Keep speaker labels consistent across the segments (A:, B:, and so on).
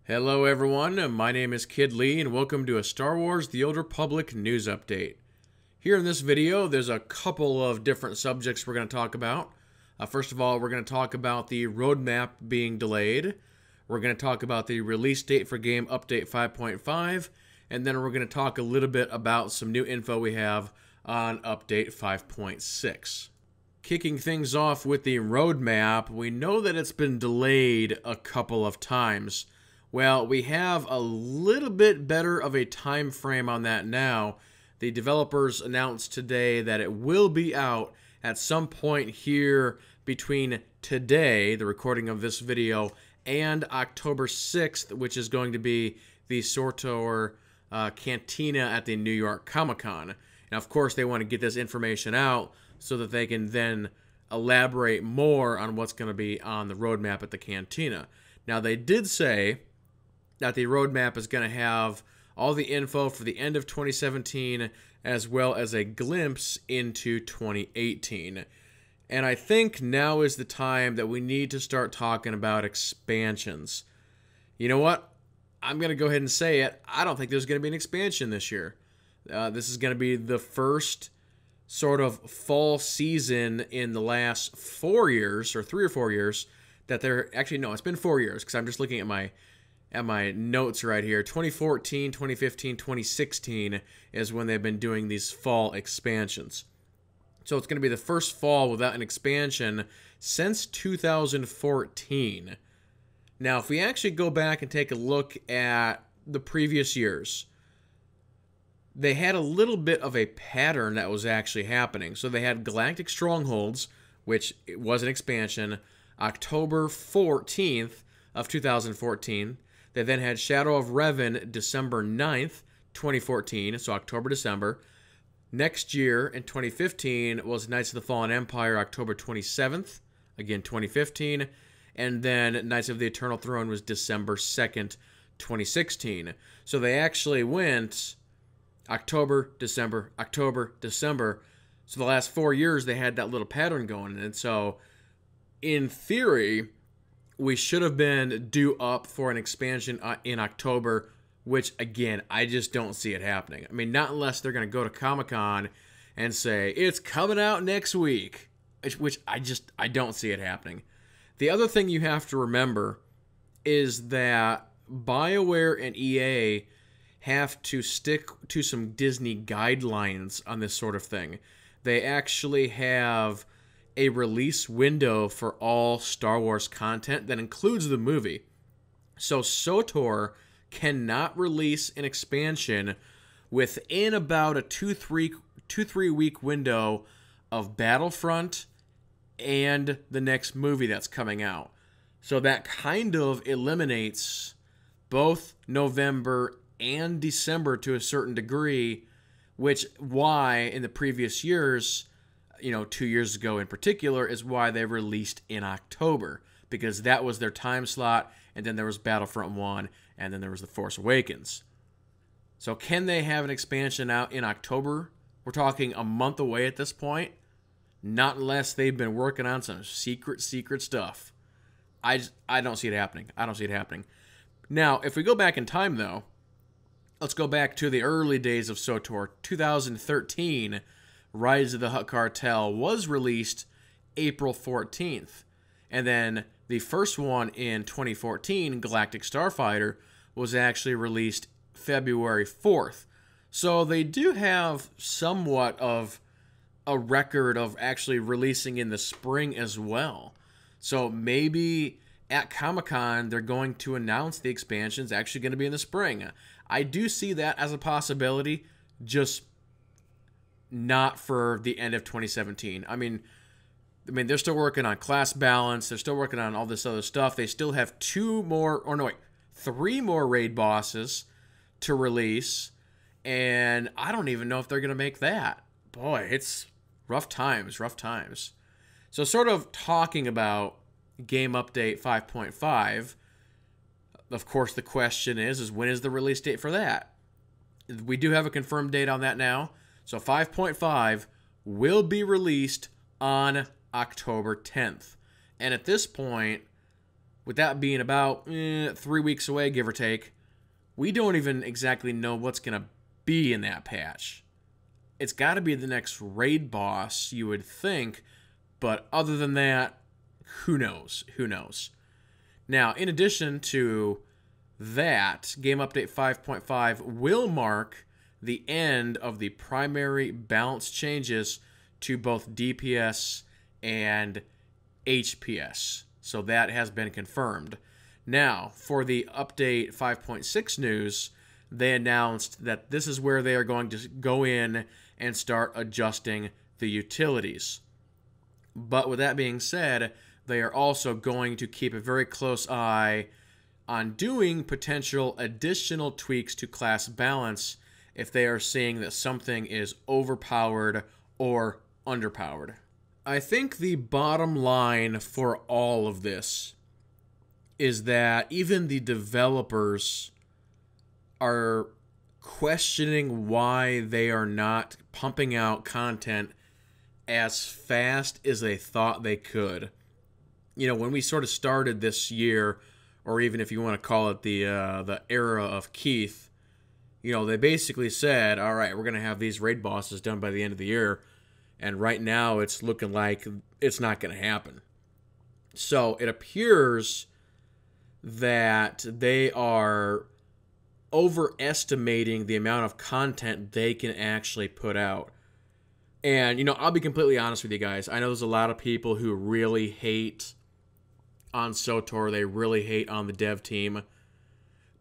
A: Hello everyone, my name is Kid Lee and welcome to a Star Wars The Old Republic news update. Here in this video, there's a couple of different subjects we're going to talk about. First of all, we're going to talk about the roadmap being delayed. We're going to talk about the release date for Game Update 5.5. And then we're going to talk a little bit about some new info we have on Update 5.6. Kicking things off with the roadmap, we know that it's been delayed a couple of times. Well, we have a little bit better of a time frame on that now. The developers announced today that it will be out at some point here between today, the recording of this video, and October 6th, which is going to be the SWTOR Cantina at the New York Comic-Con. Now, of course, they want to get this information out so that they can then elaborate more on what's going to be on the roadmap at the Cantina. Now, they did say that the roadmap is going to have all the info for the end of 2017 as well as a glimpse into 2018. And I think now is the time that we need to start talking about expansions. You know what? I'm going to go ahead and say it. I don't think there's going to be an expansion this year. This is going to be the first sort of fall season in the last 4 years, or 3 or 4 years, that they're actually, no, it's been 4 years because I'm just looking at my notes right here. 2014, 2015, 2016 is when they've been doing these fall expansions. So it's going to be the first fall without an expansion since 2014. Now, if we actually go back and take a look at the previous years, they had a little bit of a pattern that was actually happening. So they had Galactic Strongholds, which was an expansion, October 14th of 2014. They then had Shadow of Revan December 9th, 2014, so October, December. Next year, in 2015, was Knights of the Fallen Empire, October 27th, again 2015. And then Knights of the Eternal Throne was December 2nd, 2016. So they actually went October, December, October, December. So the last 4 years, they had that little pattern going. And so, in theory, we should have been due up for an expansion in October, which, again, I just don't see it happening. I mean, not unless they're going to go to Comic-Con and say, it's coming out next week, which I don't see it happening. The other thing you have to remember is that BioWare and EA have to stick to some Disney guidelines on this sort of thing. They actually have a release window for all Star Wars content that includes the movie. So SWTOR cannot release an expansion within about a 2-3 week window of Battlefront and the next movie that's coming out. So that kind of eliminates both November and December to a certain degree, which why in the previous years, 2 years ago in particular, is why they released in October, because that was their time slot, and then there was Battlefront 1, and then there was The Force Awakens. So can they have an expansion out in October? We're talking a month away at this point. Not unless they've been working on some secret stuff. I don't see it happening. I don't see it happening. Now, if we go back in time, though, let's go back to the early days of SWTOR. 2013, Rise of the Hutt Cartel was released April 14th. And then the first one in 2014, Galactic Starfighter, was actually released February 4th. So they do have somewhat of a record of actually releasing in the spring as well. So maybe at Comic-Con, they're going to announce the expansion's actually going to be in the spring. I do see that as a possibility, just not for the end of 2017. I mean, they're still working on class balance. They're still working on all this other stuff. They still have 3 more raid bosses to release. And I don't even know if they're going to make that. Boy, it's rough times. So sort of talking about Game Update 5.5, of course the question is when is the release date for that? We do have a confirmed date on that now. So 5.5 will be released on October 10th. And at this point, With that being about 3 weeks away, give or take, we don't even exactly know what's going to be in that patch. It's got to be the next raid boss, you would think, but other than that, who knows? Who knows? Now, in addition to that, Game Update 5.5 will mark the end of the primary balance changes to both DPS and HPS. So that has been confirmed. Now, for the Update 5.6 news, they announced that this is where they are going to go in and start adjusting the utilities. But with that being said, they are also going to keep a very close eye on doing potential additional tweaks to class balance if they are seeing that something is overpowered or underpowered. I think the bottom line for all of this is that even the developers are questioning why they are not pumping out content as fast as they thought they could. You know, when we sort of started this year, or even if you want to call it the era of Keith, you know, they basically said, all right, we're going to have these raid bosses done by the end of the year. And right now it's looking like it's not going to happen. So it appears that they are overestimating the amount of content they can actually put out. And, you know, I'll be completely honest with you guys. I know there's a lot of people who really hate on SWTOR. They really hate on the dev team.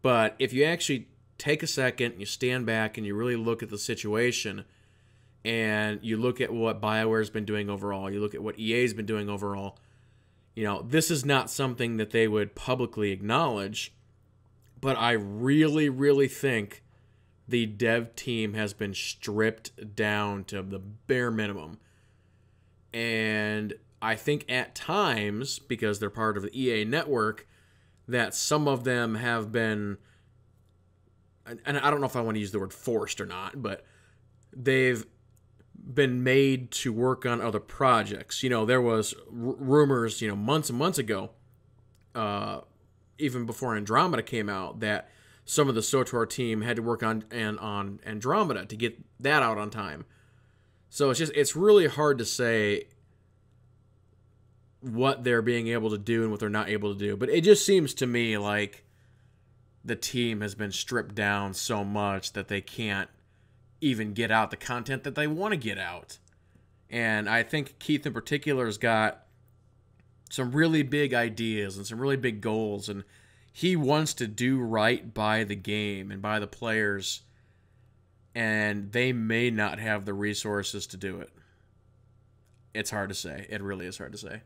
A: But if you actually take a second, you stand back, and you really look at the situation, and you look at what BioWare's been doing overall, you look at what EA's been doing overall, you know, this is not something that they would publicly acknowledge, but I really, really think the dev team has been stripped down to the bare minimum. And I think at times, because they're part of the EA network, that some of them have been, and I don't know if I want to use the word forced or not, but they've been made to work on other projects. You know, there was rumors, you know, months and months ago, even before Andromeda came out, that some of the SWTOR team had to work on Andromeda to get that out on time. So it's really hard to say what they're being able to do and what they're not able to do. But it just seems to me like the team has been stripped down so much that they can't even get out the content that they want to get out. And I think Keith in particular has got some really big ideas and some really big goals, and he wants to do right by the game and by the players, and they may not have the resources to do it. It's hard to say. It really is hard to say.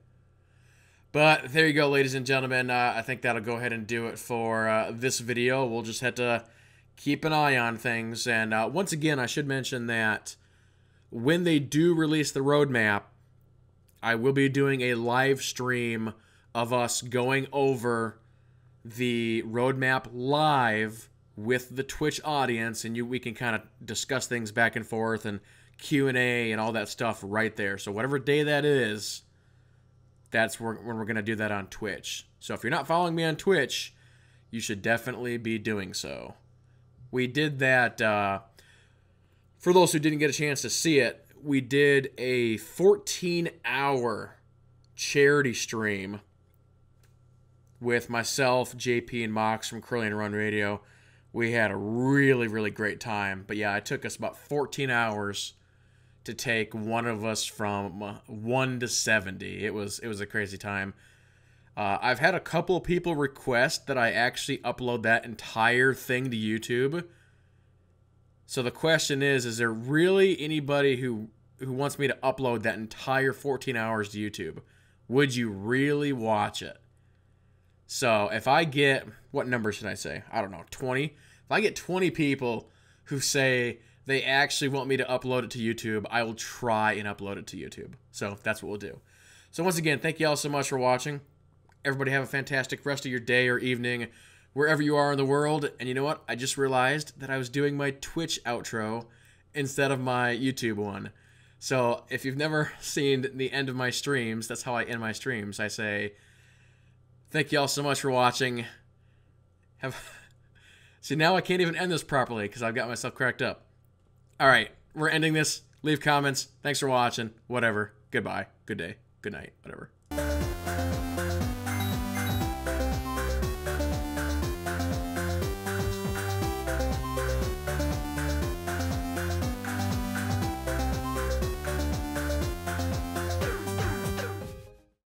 A: But there you go, ladies and gentlemen. I think that'll go ahead and do it for this video. We'll just have to keep an eye on things. And once again, I should mention that when they do release the roadmap, I will be doing a live stream of us going over the roadmap live with the Twitch audience, and we can kind of discuss things back and forth and Q&A and all that stuff right there. So whatever day that is, that's when we're going to do that on Twitch. So if you're not following me on Twitch, you should definitely be doing so. We did that, for those who didn't get a chance to see it, we did a 14-hour charity stream with myself, JP, and Mox from Curly and Run Radio. We had a really, really great time. But yeah, it took us about 14 hours to take one of us from 1 to 70. It was a crazy time. I've had a couple people request that I actually upload that entire thing to YouTube. So the question is there really anybody who wants me to upload that entire 14 hours to YouTube? Would you really watch it? So if I get, what number should I say? I don't know, 20? If I get 20 people who say they actually want me to upload it to YouTube, I will try and upload it to YouTube. So that's what we'll do. So once again, thank you all so much for watching. Everybody have a fantastic rest of your day or evening, wherever you are in the world. And you know what? I just realized that I was doing my Twitch outro instead of my YouTube one. So if you've never seen the end of my streams, that's how I end my streams. I say, Thank you all so much for watching. See, now I can't even end this properly because I've got myself cracked up. All right, we're ending this. Leave comments. Thanks for watching. Whatever. Goodbye. Good day. Good night. Whatever.